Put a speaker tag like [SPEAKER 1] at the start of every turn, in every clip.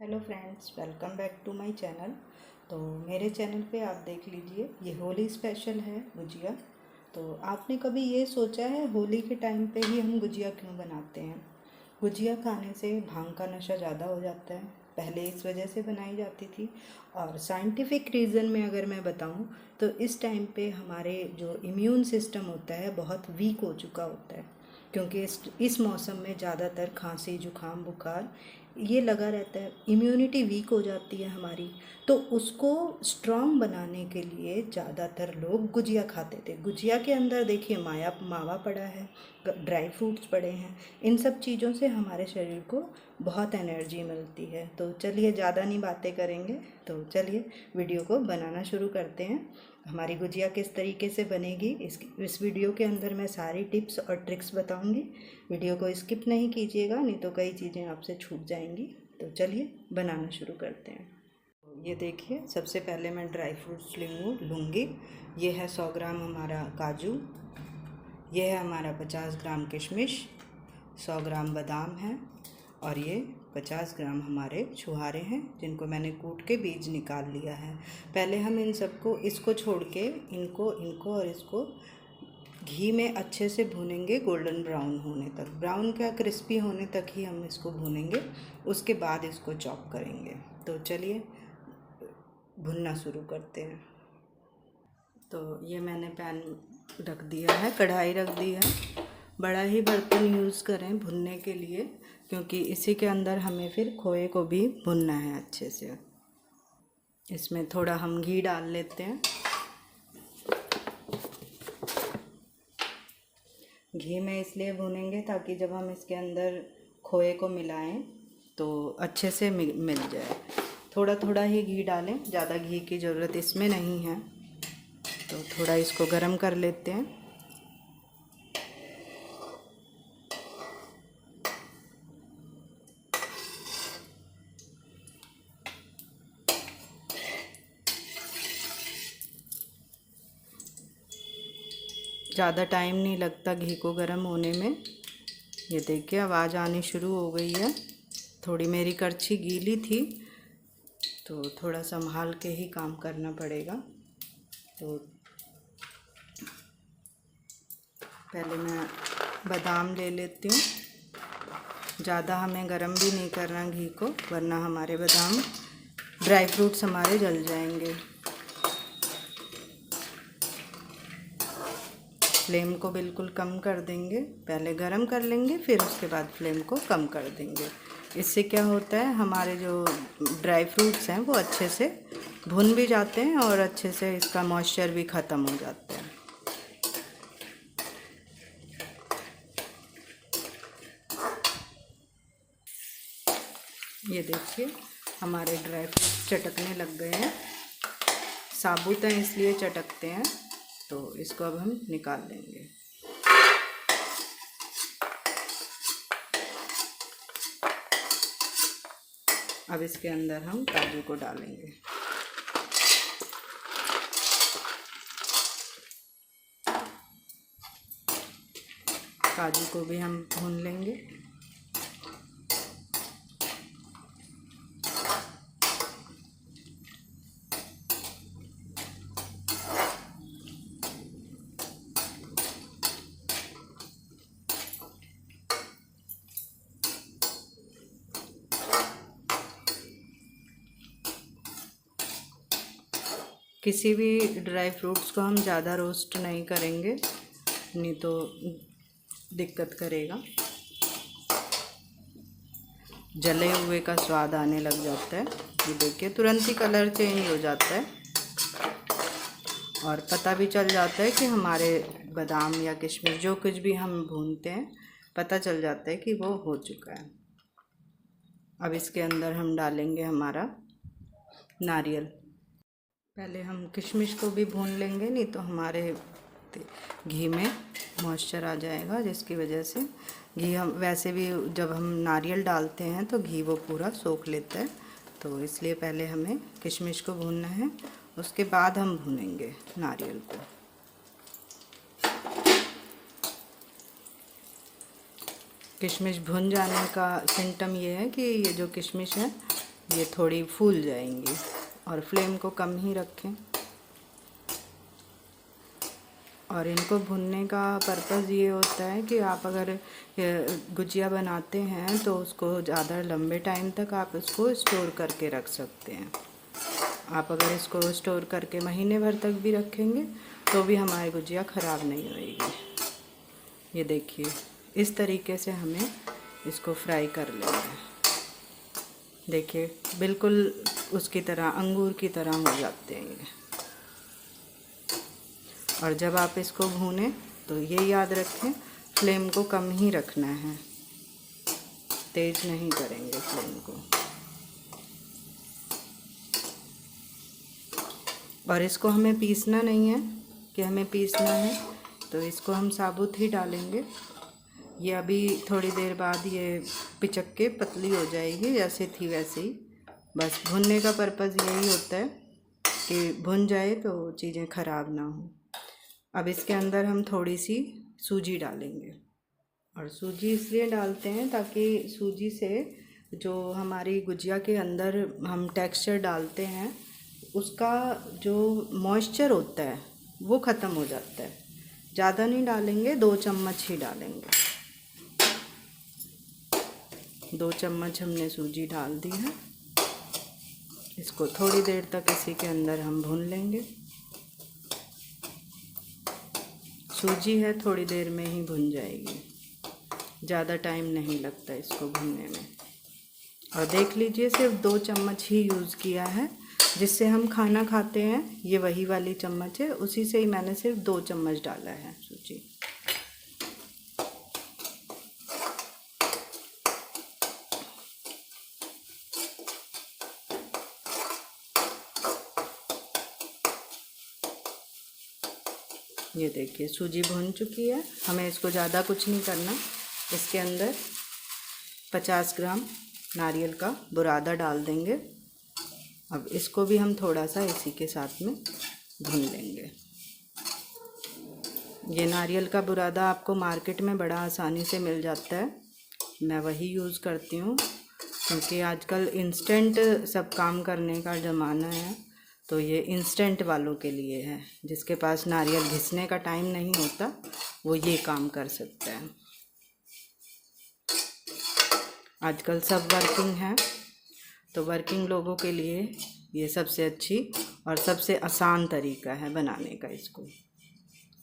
[SPEAKER 1] Hello friends, welcome back to my channel. तो मेरे channel पे आप देख लीजिए, ये होली स्पेशल है गुजिया। तो आपने कभी ये सोचा है होली के टाइम पे ही हम गुजिया क्यों बनाते हैं? गुजिया खाने से भांग का नशा ज़्यादा हो जाता है, पहले इस वजह से बनाई जाती थी। और साइंटिफिक रीज़न में अगर मैं बताऊं तो इस टाइम पे हमारे जो इम्यून सिस्टम होता है बहुत वीक हो चुका होता है, क्योंकि इस मौसम में ज़्यादातर खांसी जुकाम बुखार ये लगा रहता है, इम्यूनिटी वीक हो जाती है हमारी। तो उसको स्ट्रॉन्ग बनाने के लिए ज़्यादातर लोग गुजिया खाते थे। गुजिया के अंदर देखिए मावा पड़ा है, ड्राई फ्रूट्स पड़े हैं, इन सब चीज़ों से हमारे शरीर को बहुत एनर्जी मिलती है। तो चलिए ज़्यादा नहीं बातें करेंगे, तो चलिए वीडियो को बनाना शुरू करते हैं। हमारी गुजिया किस तरीके से बनेगी इस वीडियो के अंदर मैं सारी टिप्स और ट्रिक्स बताऊंगी। वीडियो को स्किप नहीं कीजिएगा, नहीं तो कई चीज़ें आपसे छूट जाएंगी। तो चलिए बनाना शुरू करते हैं। ये देखिए, सबसे पहले मैं ड्राई फ्रूट्स लूँगी। ये है 100 ग्राम हमारा काजू, ये है हमारा 50 ग्राम किशमिश, 100 ग्राम बादाम है, और ये 50 ग्राम हमारे छुहारे हैं जिनको मैंने कूट के बीज निकाल लिया है। पहले हम इन सबको इसको छोड़ के इनको इनको और इसको घी में अच्छे से भूनेंगे, गोल्डन ब्राउन होने तक। ब्राउन क्या, क्रिस्पी होने तक ही हम इसको भूनेंगे, उसके बाद इसको चॉप करेंगे। तो चलिए भुनना शुरू करते हैं। तो ये मैंने पैन रख दिया है, कढ़ाई रख दी है। बड़ा ही बर्तन यूज़ करें भुनने के लिए, क्योंकि इसी के अंदर हमें फिर खोए को भी भुनना है अच्छे से। इसमें थोड़ा हम घी डाल लेते हैं। घी में इसलिए भूनेंगे ताकि जब हम इसके अंदर खोए को मिलाएं तो अच्छे से मिल जाए। थोड़ा थोड़ा ही घी डालें, ज़्यादा घी की ज़रूरत इसमें नहीं है। तो थोड़ा इसको गरम कर लेते हैं। ज़्यादा टाइम नहीं लगता घी को गर्म होने में। ये देखिए आवाज़ आनी शुरू हो गई है। थोड़ी मेरी करछी गीली थी तो थोड़ा संभाल के ही काम करना पड़ेगा। तो पहले मैं बादाम ले लेती हूँ। ज़्यादा हमें गरम भी नहीं करना घी को, वरना हमारे बादाम ड्राई फ्रूट्स हमारे जल जाएंगे। फ्लेम को बिल्कुल कम कर देंगे, पहले गरम कर लेंगे फिर उसके बाद फ्लेम को कम कर देंगे। इससे क्या होता है, हमारे जो ड्राई फ्रूट्स हैं वो अच्छे से भुन भी जाते हैं और अच्छे से इसका मॉइस्चर भी ख़त्म हो जाता है। ये देखिए हमारे ड्राई फ्रूट्स चटकने लग गए हैं। साबुत हैं इसलिए चटकते हैं। तो इसको अब हम निकाल लेंगे। अब इसके अंदर हम काजू को डालेंगे। काजू को भी हम भून लेंगे। किसी भी ड्राई फ्रूट्स को हम ज़्यादा रोस्ट नहीं करेंगे, नहीं तो दिक्कत करेगा। जले हुए का स्वाद आने लग जाता है। ये देखिए तुरंत ही कलर चेंज हो जाता है और पता भी चल जाता है कि हमारे बादाम या किशमिश जो कुछ भी हम भूनते हैं, पता चल जाता है कि वो हो चुका है। अब इसके अंदर हम डालेंगे हमारा नारियल। पहले हम किशमिश को भी भून लेंगे, नहीं तो हमारे घी में मॉइस्चर आ जाएगा, जिसकी वजह से घी हम वैसे भी जब हम नारियल डालते हैं तो घी वो पूरा सोख लेता है। तो इसलिए पहले हमें किशमिश को भूनना है, उसके बाद हम भूनेंगे नारियल को। किशमिश भुन जाने का सिम्टम ये है कि ये जो किशमिश है ये थोड़ी फूल जाएंगी। और फ्लेम को कम ही रखें। और इनको भुनने का पर्पज़ ये होता है कि आप अगर गुजिया बनाते हैं तो उसको ज़्यादा लंबे टाइम तक आप इसको स्टोर करके रख सकते हैं। आप अगर इसको स्टोर करके महीने भर तक भी रखेंगे तो भी हमारी गुजिया ख़राब नहीं होएगी। ये देखिए, इस तरीके से हमें इसको फ्राई कर लेना है। देखिए बिल्कुल उसकी तरह, अंगूर की तरह हो जाते हैं ये। और जब आप इसको भूनें तो ये याद रखें, फ्लेम को कम ही रखना है, तेज़ नहीं करेंगे फ्लेम को। और इसको हमें पीसना नहीं है कि हमें पीसना है, तो इसको हम साबुत ही डालेंगे। ये अभी थोड़ी देर बाद ये पिचक के पतली हो जाएगी, जैसे थी वैसे ही। बस भुनने का पर्पज़ यही होता है कि भुन जाए तो चीज़ें ख़राब ना हो। अब इसके अंदर हम थोड़ी सी सूजी डालेंगे। और सूजी इसलिए डालते हैं ताकि सूजी से जो हमारी गुजिया के अंदर हम टेक्सचर डालते हैं उसका जो मॉइस्चर होता है वो ख़त्म हो जाता है। ज़्यादा नहीं डालेंगे, 2 चम्मच ही डालेंगे। 2 चम्मच हमने सूजी डाल दी है। इसको थोड़ी देर तक इसी के अंदर हम भून लेंगे। सूजी है, थोड़ी देर में ही भुन जाएगी, ज़्यादा टाइम नहीं लगता इसको भुनने में। और देख लीजिए, सिर्फ 2 चम्मच ही यूज़ किया है। जिससे हम खाना खाते हैं ये वही वाली चम्मच है, उसी से ही मैंने सिर्फ 2 चम्मच डाला है सूजी। ये देखिए सूजी भुन चुकी है। हमें इसको ज़्यादा कुछ नहीं करना। इसके अंदर 50 ग्राम नारियल का बुरादा डाल देंगे। अब इसको भी हम थोड़ा सा इसी के साथ में भून लेंगे। ये नारियल का बुरादा आपको मार्केट में बड़ा आसानी से मिल जाता है। मैं वही यूज़ करती हूँ क्योंकि आजकल इंस्टेंट सब काम करने का ज़माना है, तो ये इंस्टेंट वालों के लिए है। जिसके पास नारियल घिसने का टाइम नहीं होता वो ये काम कर सकता है। आजकल सब वर्किंग है, तो वर्किंग लोगों के लिए ये सबसे अच्छी और सबसे आसान तरीका है बनाने का इसको।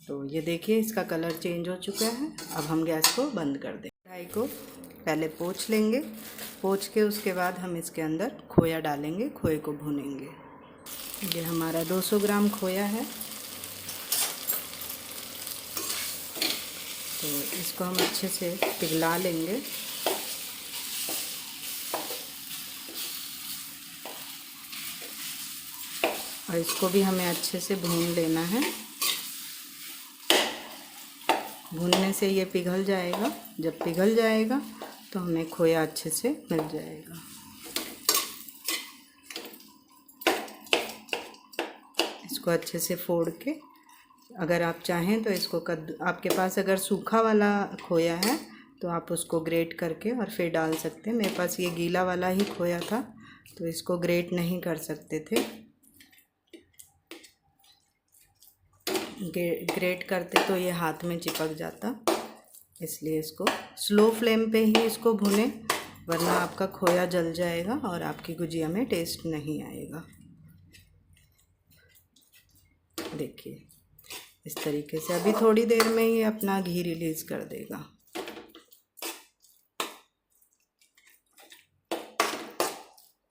[SPEAKER 1] तो ये देखिए इसका कलर चेंज हो चुका है। अब हम गैस को बंद कर दें। कढ़ाई को पहले पोंछ लेंगे। पोंछ के उसके बाद हम इसके अंदर खोया डालेंगे, खोए को भूनेंगे। ये हमारा 200 ग्राम खोया है, तो इसको हम अच्छे से पिघला लेंगे। और इसको भी हमें अच्छे से भून लेना है। भूनने से ये पिघल जाएगा। जब पिघल जाएगा तो हमें खोया अच्छे से मिल जाएगा। इसको अच्छे से फोड़ के, अगर आप चाहें तो इसको आपके पास अगर सूखा वाला खोया है तो आप उसको ग्रेट करके और फिर डाल सकते हैं। मेरे पास ये गीला वाला ही खोया था तो इसको ग्रेट नहीं कर सकते थे। ग्रेट करते तो ये हाथ में चिपक जाता, इसलिए इसको स्लो फ्लेम पे ही इसको भुने, वरना आपका खोया जल जाएगा और आपकी गुजिया में टेस्ट नहीं आएगा। देखिए इस तरीके से अभी थोड़ी देर में ये अपना घी रिलीज़ कर देगा।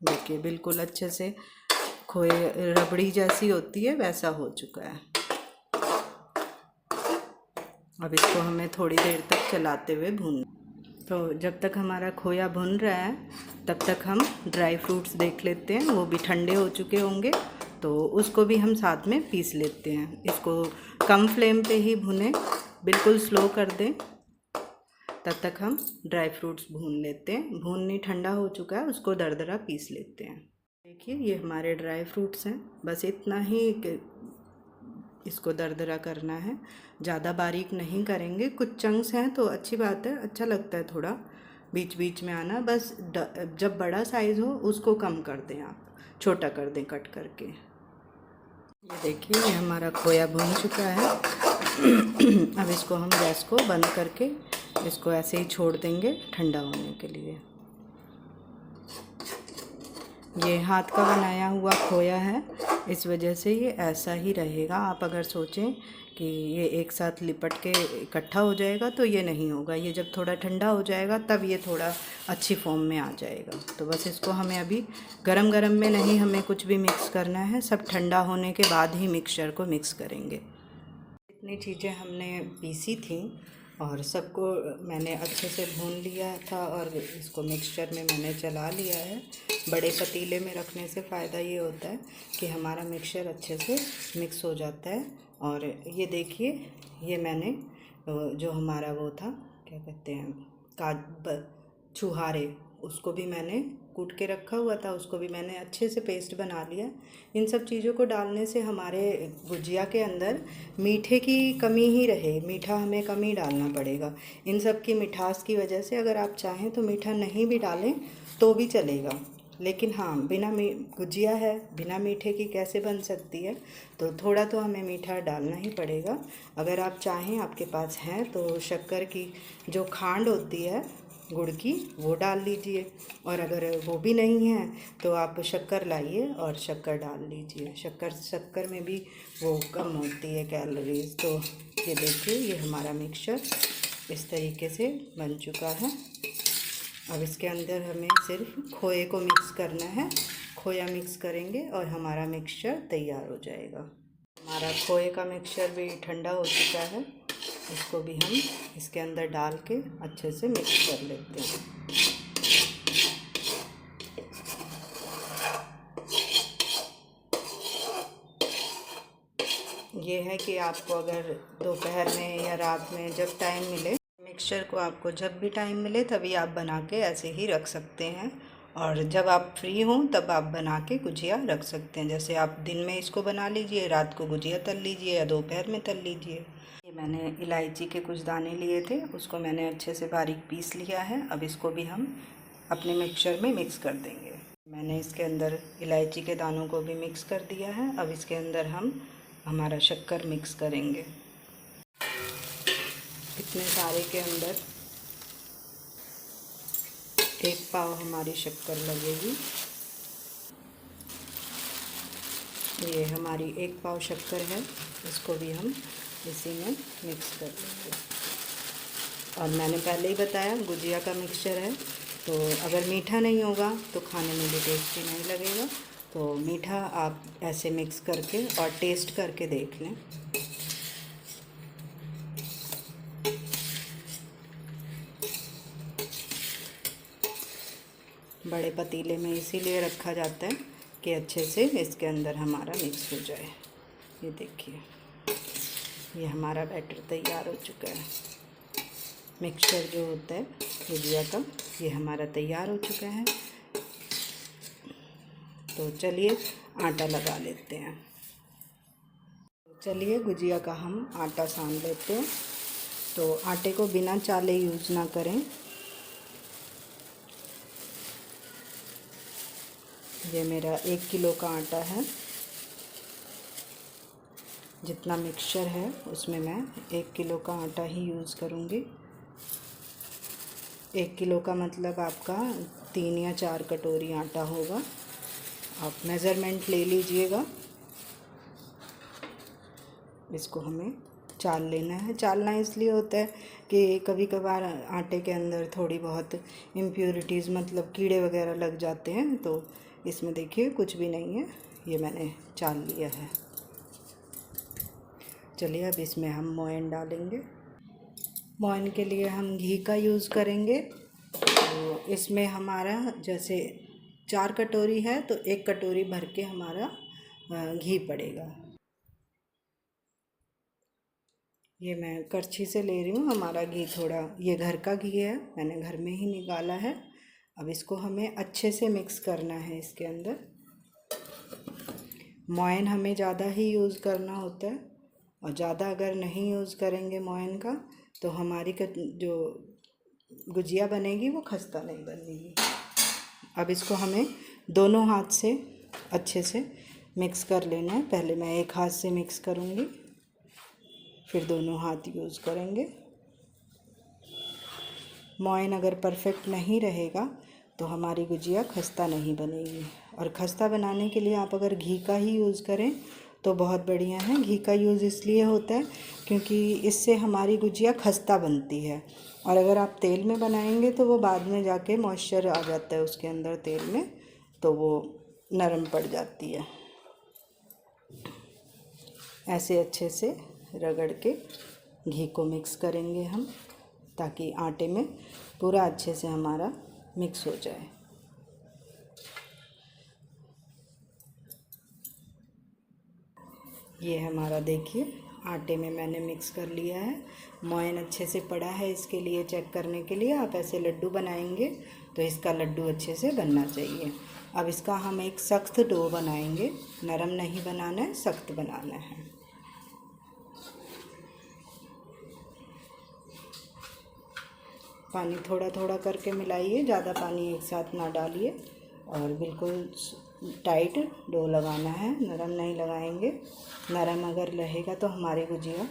[SPEAKER 1] देखिए बिल्कुल अच्छे से खोए रबड़ी जैसी होती है वैसा हो चुका है। अब इसको हमें थोड़ी देर तक चलाते हुए भून। तो जब तक हमारा खोया भुन रहा है तब तक हम ड्राई फ्रूट्स देख लेते हैं, वो भी ठंडे हो चुके होंगे, तो उसको भी हम साथ में पीस लेते हैं। इसको कम फ्लेम पे ही भुनें, बिल्कुल स्लो कर दें। तब तक हम ड्राई फ्रूट्स भून लेते हैं। भूननी ठंडा हो चुका है, उसको दरदरा पीस लेते हैं। देखिए ये हमारे ड्राई फ्रूट्स हैं, बस इतना ही इसको दरदरा करना है, ज़्यादा बारीक नहीं करेंगे। कुछ चंक्स हैं तो अच्छी बात है, अच्छा लगता है थोड़ा, बीच बीच में आना, बस जब बड़ा साइज़ हो उसको कम कर दें, आप छोटा कर दें कट करके। ये देखिए ये हमारा खोया भुन चुका है। अब इसको हम गैस को बंद करके इसको ऐसे ही छोड़ देंगे ठंडा होने के लिए। ये हाथ का बनाया हुआ खोया है, इस वजह से ये ऐसा ही रहेगा। आप अगर सोचें कि ये एक साथ लिपट के इकट्ठा हो जाएगा तो ये नहीं होगा। ये जब थोड़ा ठंडा हो जाएगा तब ये थोड़ा अच्छी फॉर्म में आ जाएगा। तो बस इसको हमें अभी गरम गरम में नहीं हमें कुछ भी मिक्स करना है, सब ठंडा होने के बाद ही मिक्सचर को मिक्स करेंगे। इतनी चीज़ें हमने पीसी थी और सबको मैंने अच्छे से भून लिया था और इसको मिक्सचर में मैंने चला लिया है। बड़े पतीले में रखने से फ़ायदा ये होता है कि हमारा मिक्सचर अच्छे से मिक्स हो जाता है। और ये देखिए ये मैंने जो हमारा वो था क्या कहते हैं छुहारे, उसको भी मैंने कूट के रखा हुआ था, उसको भी मैंने अच्छे से पेस्ट बना लिया। इन सब चीज़ों को डालने से हमारे गुजिया के अंदर मीठे की कमी ही रहे, मीठा हमें कम ही डालना पड़ेगा। इन सब की मिठास की वजह से अगर आप चाहें तो मीठा नहीं भी डालें तो भी चलेगा, लेकिन हाँ गुजिया है बिना मीठे की कैसे बन सकती है, तो थोड़ा तो हमें मीठा डालना ही पड़ेगा। अगर आप चाहें, आपके पास है तो शक्कर की जो खांड होती है गुड़ की, वो डाल लीजिए, और अगर वो भी नहीं है तो आप शक्कर लाइए और शक्कर डाल लीजिए। शक्कर में भी वो कम होती है कैलोरीज। तो ये देखिए ये हमारा मिक्सचर इस तरीके से बन चुका है। अब इसके अंदर हमें सिर्फ खोए को मिक्स करना है, खोया मिक्स करेंगे और हमारा मिक्सचर तैयार हो जाएगा। हमारा खोए का मिक्सचर भी ठंडा हो चुका है, इसको भी हम इसके अंदर डाल के अच्छे से मिक्स कर लेते हैं। ये है कि आपको अगर दोपहर में या रात में जब टाइम मिले, मिक्सचर को आपको जब भी टाइम मिले तभी आप बना के ऐसे ही रख सकते हैं, और जब आप फ्री हों तब आप बना के गुजिया रख सकते हैं। जैसे आप दिन में इसको बना लीजिए, रात को गुजिया तल लीजिए या दोपहर में तल लीजिए। ये मैंने इलायची के कुछ दाने लिए थे, उसको मैंने अच्छे से बारीक पीस लिया है। अब इसको भी हम अपने मिक्सचर में मिक्स कर देंगे। मैंने इसके अंदर इलायची के दानों को भी मिक्स कर दिया है। अब इसके अंदर हम हमारा शक्कर मिक्स करेंगे। इतने सारे के अंदर 1 पाव हमारी शक्कर लगेगी। ये हमारी 1 पाव शक्कर है, इसको भी हम इसी में मिक्स कर देंगे। और मैंने पहले ही बताया गुजिया का मिक्सचर है, तो अगर मीठा नहीं होगा तो खाने में भी टेस्टी नहीं लगेगा। तो मीठा आप ऐसे मिक्स करके और टेस्ट करके देख लें। बड़े पतीले में इसीलिए रखा जाता है कि अच्छे से इसके अंदर हमारा मिक्स हो जाए। ये देखिए ये हमारा बैटर तैयार हो चुका है। मिक्सचर जो होता है गुजिया का, ये हमारा तैयार हो चुका है। तो चलिए आटा लगा लेते हैं। चलिए गुजिया का हम आटा सान लेते हैं। तो आटे को बिना चाले यूज़ ना करें। ये मेरा 1 किलो का आटा है। जितना मिक्सचर है उसमें मैं 1 किलो का आटा ही यूज़ करूँगी। 1 किलो का मतलब आपका 3 या 4 कटोरी आटा होगा। आप मेज़रमेंट ले लीजिएगा। इसको हमें चाल लेना है। चालना इसलिए होता है कि कभी कभार आटे के अंदर थोड़ी बहुत इम्प्योरिटीज़ मतलब कीड़े वगैरह लग जाते हैं, तो इसमें देखिए कुछ भी नहीं है, ये मैंने चाल लिया है। चलिए अब इसमें हम मोयन डालेंगे। मोयन के लिए हम घी का यूज़ करेंगे। तो इसमें हमारा जैसे 4 कटोरी है तो 1 कटोरी भर के हमारा घी पड़ेगा। ये मैं करछी से ले रही हूँ। हमारा घी थोड़ा, ये घर का घी है, मैंने घर में ही निकाला है। अब इसको हमें अच्छे से मिक्स करना है इसके अंदर। मोयन हमें ज़्यादा ही यूज़ करना होता है, और ज़्यादा अगर नहीं यूज़ करेंगे मोयन का तो हमारी जो गुजिया बनेगी वो खस्ता नहीं बनेगी। अब इसको हमें दोनों हाथ से अच्छे से मिक्स कर लेना है। पहले मैं एक हाथ से मिक्स करूँगी, फिर दोनों हाथ यूज़ करेंगे। मोयन अगर परफेक्ट नहीं रहेगा तो हमारी गुजिया खस्ता नहीं बनेगी। और खस्ता बनाने के लिए आप अगर घी का ही यूज़ करें तो बहुत बढ़िया है। घी का यूज़ इसलिए होता है क्योंकि इससे हमारी गुजिया खस्ता बनती है। और अगर आप तेल में बनाएंगे तो वो बाद में जाके मॉइस्चर आ जाता है उसके अंदर तेल में, तो वो नरम पड़ जाती है। ऐसे अच्छे से रगड़ के घी को मिक्स करेंगे हम, ताकि आटे में पूरा अच्छे से हमारा मिक्स हो जाए। ये हमारा देखिए आटे में मैंने मिक्स कर लिया है। मोयन अच्छे से पड़ा है, इसके लिए चेक करने के लिए आप ऐसे लड्डू बनाएंगे तो इसका लड्डू अच्छे से बनना चाहिए। अब इसका हम एक सख्त डो बनाएंगे, नरम नहीं बनाना है, सख्त बनाना है। पानी थोड़ा थोड़ा करके मिलाइए, ज़्यादा पानी एक साथ ना डालिए। और बिल्कुल टाइट डो लगाना है, नरम नहीं लगाएंगे। नरम अगर रहेगा तो हमारी गुजिया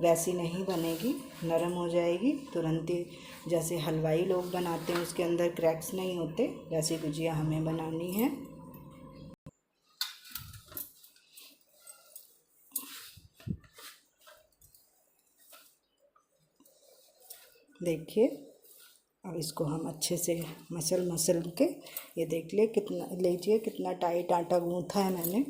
[SPEAKER 1] वैसी नहीं बनेगी, नरम हो जाएगी तुरंत ही। जैसे हलवाई लोग बनाते हैं उसके अंदर क्रैक्स नहीं होते, वैसी गुजिया हमें बनानी है। देखिए अब इसको हम अच्छे से मसल के, ये देख लीजिए कितना टाइट आटा गूँथा है मैंने।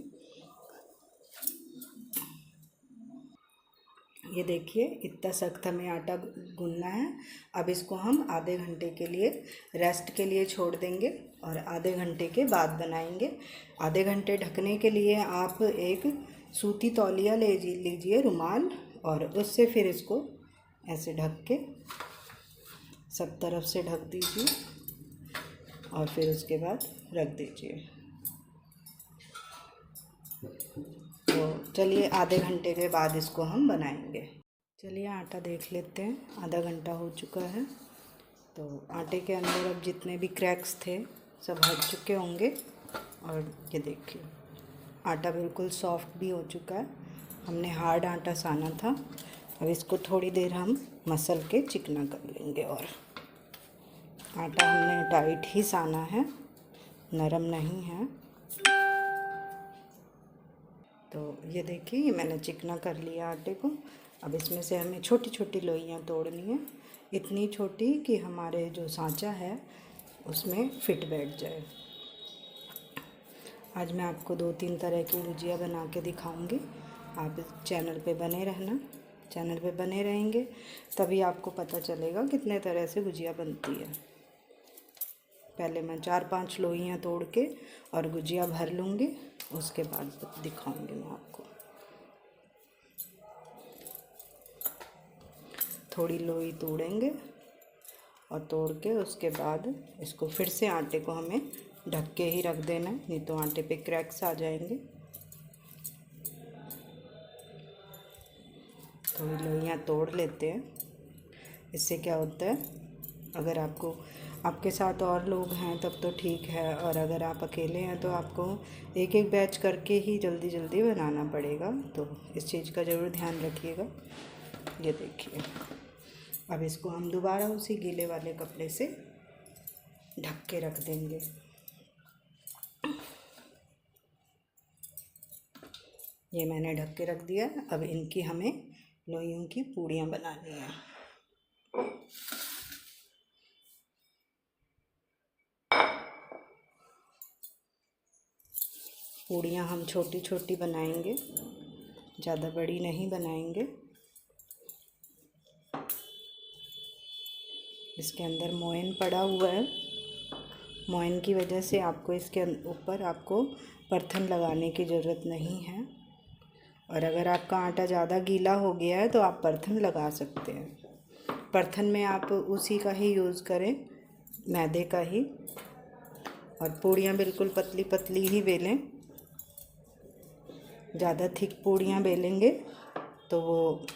[SPEAKER 1] ये देखिए इतना सख्त हमें आटा गूँथना है। अब इसको हम आधे घंटे के लिए रेस्ट के लिए छोड़ देंगे और आधे घंटे के बाद बनाएंगे। आधे घंटे ढकने के लिए आप एक सूती तौलिया ले लीजिए, रुमाल, और उससे फिर इसको ऐसे ढक के सब तरफ से ढक दीजिए और फिर उसके बाद रख दीजिए। तो चलिए आधे घंटे के बाद इसको हम बनाएंगे। चलिए आटा देख लेते हैं, आधा घंटा हो चुका है। तो आटे के अंदर अब जितने भी क्रैक्स थे सब हट चुके होंगे। और ये देखिए आटा बिल्कुल सॉफ्ट भी हो चुका है। हमने हार्ड आटा साना था। अब इसको थोड़ी देर हम मसल के चिकना कर लेंगे। और आटा हमने टाइट ही साना है, नरम नहीं है। तो ये देखिए ये मैंने चिकना कर लिया आटे को। अब इसमें से हमें छोटी छोटी लोइयाँ तोड़नी है, इतनी छोटी कि हमारे जो सांचा है उसमें फिट बैठ जाए। आज मैं आपको 2-3 तरह की गुजिया बना के दिखाऊंगी। आप इस चैनल पे बने रहना, चैनल पे बने रहेंगे तभी आपको पता चलेगा कितने तरह से गुजिया बनती है। पहले मैं 4-5 लोइयाँ तोड़ के और गुजिया भर लूँगी, उसके बाद दिखाऊंगी मैं आपको। थोड़ी लोई तोड़ेंगे और तोड़ के उसके बाद इसको फिर से आटे को हमें ढक के ही रख देना है, नहीं तो आटे पे क्रैक्स आ जाएंगे। थोड़ी लोइयाँ तोड़ लेते हैं, इससे क्या होता है अगर आपके साथ और लोग हैं तब तो ठीक है, और अगर आप अकेले हैं तो आपको एक एक बैच करके ही जल्दी जल्दी बनाना पड़ेगा। तो इस चीज़ का ज़रूर ध्यान रखिएगा। ये देखिए अब इसको हम दोबारा उसी गीले वाले कपड़े से ढक के रख देंगे। ये मैंने ढक के रख दिया। अब इनकी हमें लोइयों की पूड़ियाँ बनानी है। पूड़ियाँ हम छोटी छोटी बनाएंगे, ज़्यादा बड़ी नहीं बनाएंगे। इसके अंदर मोयन पड़ा हुआ है, मोयन की वजह से आपको इसके ऊपर आपको परथन लगाने की ज़रूरत नहीं है। और अगर आपका आटा ज़्यादा गीला हो गया है तो आप परथन लगा सकते हैं। परथन में आप उसी का ही यूज़ करें, मैदे का ही। और पूड़ियाँ बिल्कुल पतली पतली ही बेलें, ज़्यादा थिक पूड़ियाँ बेलेंगे तो वो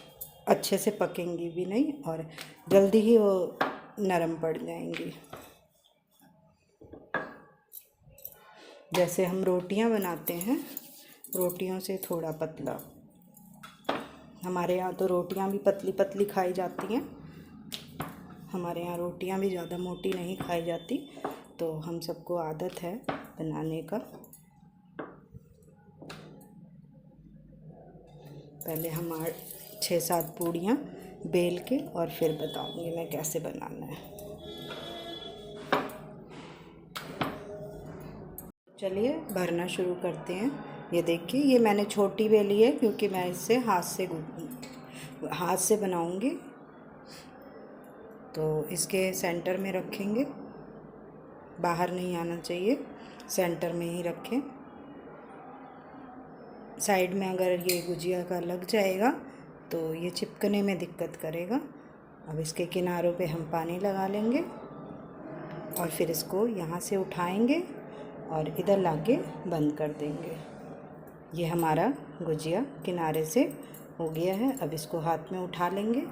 [SPEAKER 1] अच्छे से पकेंगी भी नहीं और जल्दी ही वो नरम पड़ जाएंगी। जैसे हम रोटियां बनाते हैं, रोटियों से थोड़ा पतला। हमारे यहाँ तो रोटियां भी पतली पतली खाई जाती हैं, हमारे यहाँ रोटियां भी ज़्यादा मोटी नहीं खाई जाती, तो हम सबको आदत है बनाने का। पहले हम 6-7 पूड़ियाँ बेल के और फिर बताऊँगी मैं कैसे बनाना है। चलिए भरना शुरू करते हैं। ये देखिए, ये मैंने छोटी बेली है क्योंकि मैं इससे हाथ से बनाऊँगी। तो इसके सेंटर में रखेंगे, बाहर नहीं आना चाहिए, सेंटर में ही रखें। साइड में अगर ये गुजिया का लग जाएगा तो ये चिपकने में दिक्कत करेगा। अब इसके किनारों पे हम पानी लगा लेंगे और फिर इसको यहाँ से उठाएंगे और इधर लाके बंद कर देंगे। ये हमारा गुजिया किनारे से हो गया है। अब इसको हाथ में उठा लेंगे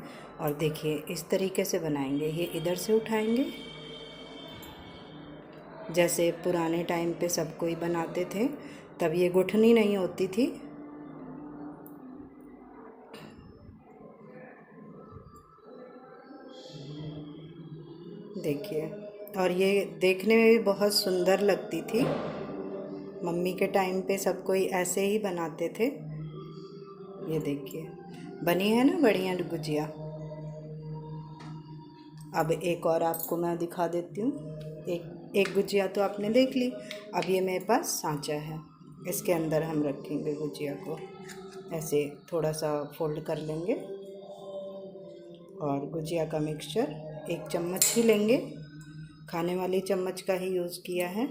[SPEAKER 1] और देखिए इस तरीके से बनाएंगे। ये इधर से उठाएंगे, जैसे पुराने टाइम पे सब कोई बनाते थे, तब ये गुठनी नहीं होती थी। देखिए, और ये देखने में भी बहुत सुंदर लगती थी। मम्मी के टाइम पे सब कोई ऐसे ही बनाते थे। ये देखिए बनी है ना बढ़िया गुजिया। अब एक और आपको मैं दिखा देती हूँ। एक गुजिया तो आपने देख ली। अब ये मेरे पास सांचा है, इसके अंदर हम रखेंगे गुजिया को। ऐसे थोड़ा सा फोल्ड कर लेंगे और गुजिया का मिक्सचर 1 चम्मच ही लेंगे, खाने वाली चम्मच का ही यूज़ किया है।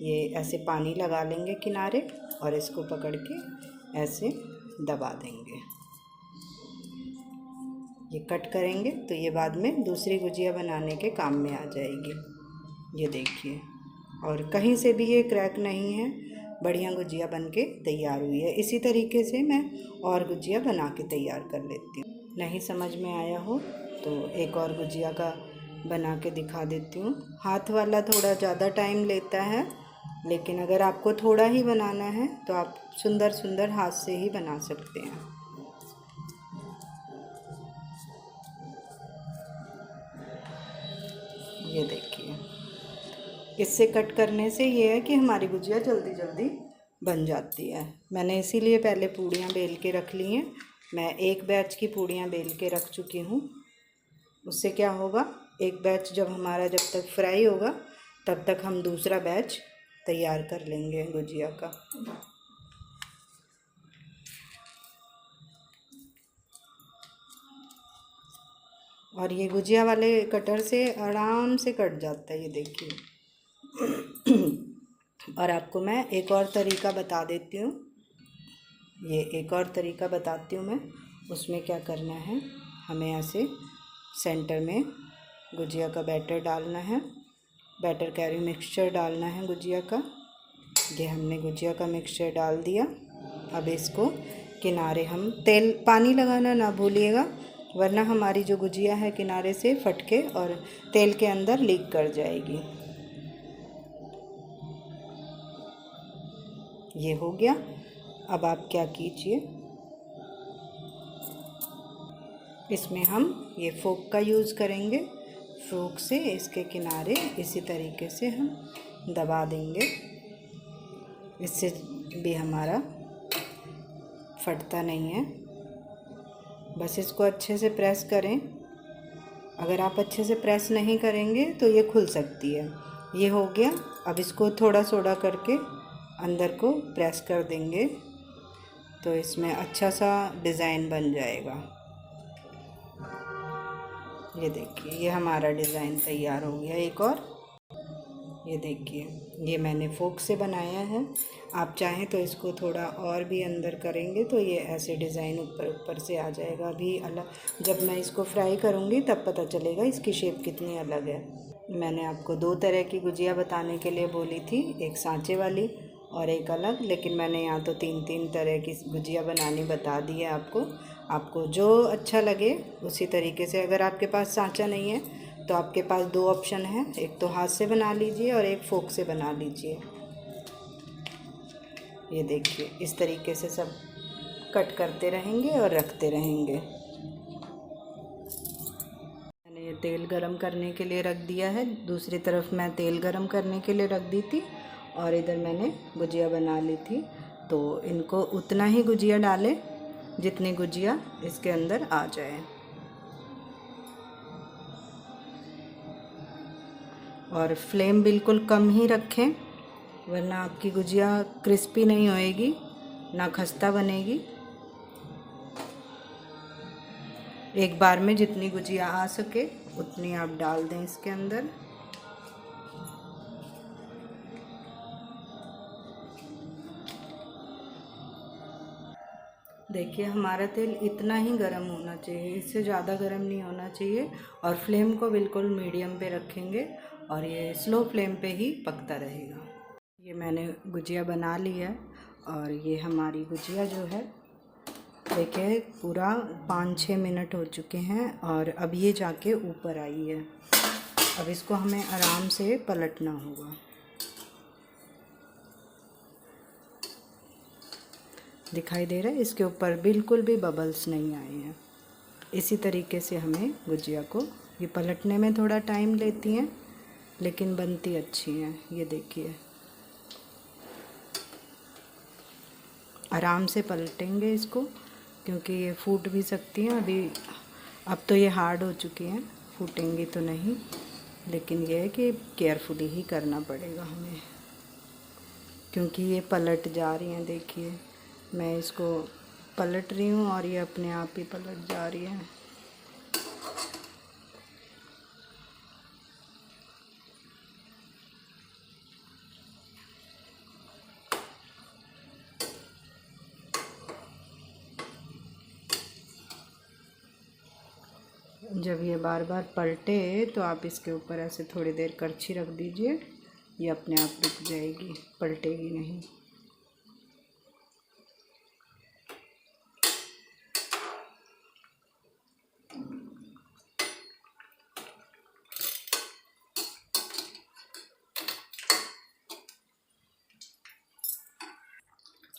[SPEAKER 1] ये ऐसे पानी लगा लेंगे किनारे और इसको पकड़ के ऐसे दबा देंगे। ये कट करेंगे तो ये बाद में दूसरी गुजिया बनाने के काम में आ जाएगी। ये देखिए, और कहीं से भी ये क्रैक नहीं है, बढ़िया गुजिया बन के तैयार हुई है। इसी तरीके से मैं और गुजिया बना के तैयार कर लेती हूँ। नहीं समझ में आया हो तो एक और गुजिया का बना के दिखा देती हूँ। हाथ वाला थोड़ा ज़्यादा टाइम लेता है, लेकिन अगर आपको थोड़ा ही बनाना है तो आप सुंदर सुंदर हाथ से ही बना सकते हैं। ये देखिए, इससे कट करने से ये है कि हमारी गुजिया जल्दी जल्दी बन जाती है। मैंने इसीलिए पहले पूड़ियाँ बेल के रख ली हैं। मैं एक बैच की पूड़ियाँ बेल के रख चुकी हूँ। उससे क्या होगा, एक बैच जब तक फ्राई होगा तब तक हम दूसरा बैच तैयार कर लेंगे गुजिया का। और ये गुजिया वाले कटर से आराम से कट जाता है, ये देखिए। और आपको मैं एक और तरीका बता देती हूँ। ये एक और तरीका बताती हूँ मैं। उसमें क्या करना है, हमें ऐसे सेंटर में गुजिया का बैटर डालना है, बैटर कैरी मिक्सचर डालना है गुजिया का। ये हमने गुजिया का मिक्सचर डाल दिया। अब इसको किनारे हम पानी लगाना ना भूलिएगा, वरना हमारी जो गुजिया है किनारे से फट के और तेल के अंदर लीक कर जाएगी। ये हो गया। अब आप क्या कीजिए, इसमें हम ये फोक का यूज़ करेंगे। फोक से इसके किनारे इसी तरीके से हम दबा देंगे, इससे भी हमारा फटता नहीं है। बस इसको अच्छे से प्रेस करें। अगर आप अच्छे से प्रेस नहीं करेंगे तो ये खुल सकती है। ये हो गया। अब इसको थोड़ा सोडा करके अंदर को प्रेस कर देंगे तो इसमें अच्छा सा डिज़ाइन बन जाएगा। ये देखिए, ये हमारा डिज़ाइन तैयार हो गया। एक और ये देखिए, ये मैंने फोक से बनाया है। आप चाहें तो इसको थोड़ा और भी अंदर करेंगे तो ये ऐसे डिज़ाइन ऊपर से आ जाएगा। अभी अलग जब मैं इसको फ्राई करूँगी तब पता चलेगा इसकी शेप कितनी अलग है। मैंने आपको 2 तरह की गुजिया बताने के लिए बोली थी, एक सांचे वाली और एक अलग, लेकिन मैंने यहाँ तो 3 तरह की गुजिया बनानी बता दी है आपको। आपको जो अच्छा लगे उसी तरीके से। अगर आपके पास सांचा नहीं है तो आपके पास दो ऑप्शन है, एक तो हाथ से बना लीजिए और एक फोक से बना लीजिए। ये देखिए इस तरीके से सब कट करते रहेंगे और रखते रहेंगे। मैंने ये तेल गरम करने के लिए रख दिया है। दूसरी तरफ मैं तेल गरम करने के लिए रख दी थी और इधर मैंने गुजिया बना ली थी। तो इनको उतना ही गुजिया डालें जितनी गुजिया इसके अंदर आ जाए, और फ्लेम बिल्कुल कम ही रखें, वरना आपकी गुजिया क्रिस्पी नहीं होएगी, ना खस्ता बनेगी। एक बार में जितनी गुजिया आ सके उतनी आप डाल दें इसके अंदर। देखिए हमारा तेल इतना ही गर्म होना चाहिए, इससे ज़्यादा गर्म नहीं होना चाहिए, और फ्लेम को बिल्कुल मीडियम पे रखेंगे और ये स्लो फ्लेम पे ही पकता रहेगा। ये मैंने गुजिया बना ली है और ये हमारी गुजिया जो है देखिए पूरा 5-6 मिनट हो चुके हैं और अब ये जाके ऊपर आई है। अब इसको हमें आराम से पलटना होगा। दिखाई दे रहा है, इसके ऊपर बिल्कुल भी बबल्स नहीं आए हैं। इसी तरीके से हमें गुजिया को, ये पलटने में थोड़ा टाइम लेती हैं लेकिन बनती अच्छी हैं। ये देखिए आराम से पलटेंगे इसको, क्योंकि ये फूट भी सकती हैं अभी। अब तो ये हार्ड हो चुकी हैं, फूटेंगी तो नहीं, लेकिन ये है कि केयरफुली ही करना पड़ेगा हमें, क्योंकि ये पलट जा रही हैं। देखिए मैं इसको पलट रही हूँ और ये अपने आप ही पलट जा रही है। जब ये बार बार पलटे तो आप इसके ऊपर ऐसे थोड़ी देर करछी रख दीजिए, ये अपने आप रुक जाएगी, पलटेगी नहीं।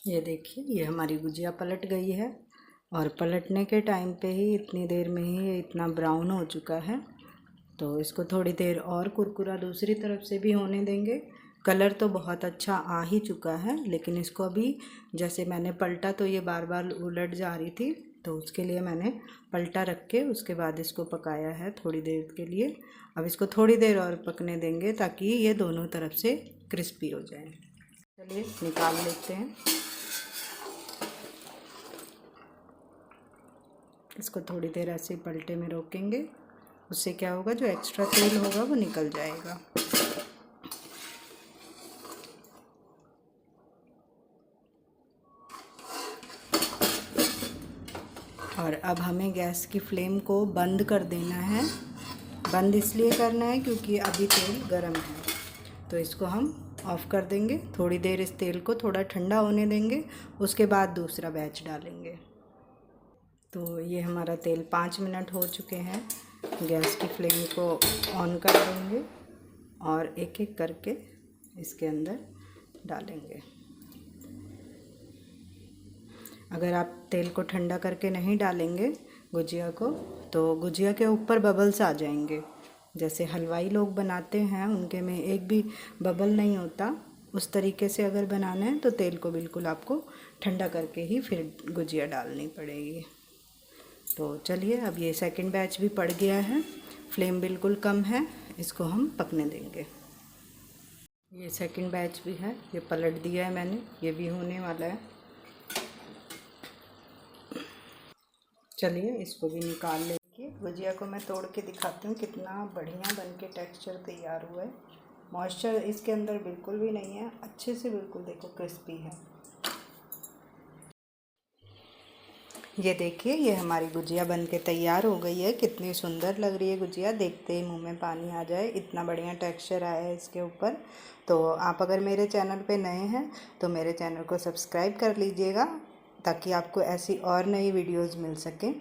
[SPEAKER 1] ये देखिए ये हमारी गुजिया पलट गई है, और पलटने के टाइम पे ही इतनी देर में ही ये इतना ब्राउन हो चुका है। तो इसको थोड़ी देर और कुरकुरा दूसरी तरफ से भी होने देंगे। कलर तो बहुत अच्छा आ ही चुका है, लेकिन इसको अभी जैसे मैंने पलटा तो ये बार बार उलट जा रही थी, तो उसके लिए मैंने पलटा रख के उसके बाद इसको पकाया है थोड़ी देर के लिए। अब इसको थोड़ी देर और पकने देंगे ताकि ये दोनों तरफ से क्रिस्पी हो जाए। चलिए निकाल लेते हैं। इसको थोड़ी देर ऐसे पलटे में रोकेंगे, उससे क्या होगा, जो एक्स्ट्रा तेल होगा वो निकल जाएगा। और अब हमें गैस की फ्लेम को बंद कर देना है। बंद इसलिए करना है क्योंकि अभी तेल गर्म है, तो इसको हम ऑफ़ कर देंगे। थोड़ी देर इस तेल को थोड़ा ठंडा होने देंगे, उसके बाद दूसरा बैच डालेंगे। तो ये हमारा तेल 5 मिनट हो चुके हैं। गैस की फ्लेम को ऑन कर देंगे और एक एक करके इसके अंदर डालेंगे। अगर आप तेल को ठंडा करके नहीं डालेंगे गुजिया को, तो गुजिया के ऊपर बबल्स आ जाएंगे। जैसे हलवाई लोग बनाते हैं उनके में एक भी बबल नहीं होता, उस तरीके से अगर बनाना है तो तेल को बिल्कुल आपको ठंडा करके ही फिर गुजिया डालनी पड़ेगी। तो चलिए अब ये सेकंड बैच भी पड़ गया है, फ्लेम बिल्कुल कम है, इसको हम पकने देंगे। ये सेकंड बैच भी है, ये पलट दिया है मैंने, ये भी होने वाला है। चलिए इसको भी निकाल लेंगे। गुजिया को मैं तोड़ के दिखाती हूँ कितना बढ़िया बन के टेक्स्चर तैयार हुआ है। मॉइस्चर इसके अंदर बिल्कुल भी नहीं है, अच्छे से बिल्कुल देखो क्रिस्पी है। ये देखिए ये हमारी गुजिया बन के तैयार हो गई है। कितनी सुंदर लग रही है गुजिया, देखते ही मुंह में पानी आ जाए, इतना बढ़िया टेक्सचर आया है इसके ऊपर। तो आप अगर मेरे चैनल पे नए हैं तो मेरे चैनल को सब्सक्राइब कर लीजिएगा, ताकि आपको ऐसी और नई वीडियोज़ मिल सकें।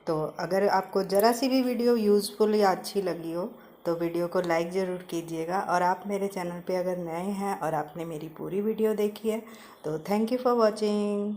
[SPEAKER 1] तो अगर आपको ज़रा सी भी वीडियो यूज़फुल या अच्छी लगी हो तो वीडियो को लाइक ज़रूर कीजिएगा। और आप मेरे चैनल पे अगर नए हैं और आपने मेरी पूरी वीडियो देखी है तो थैंक यू फॉर वॉचिंग।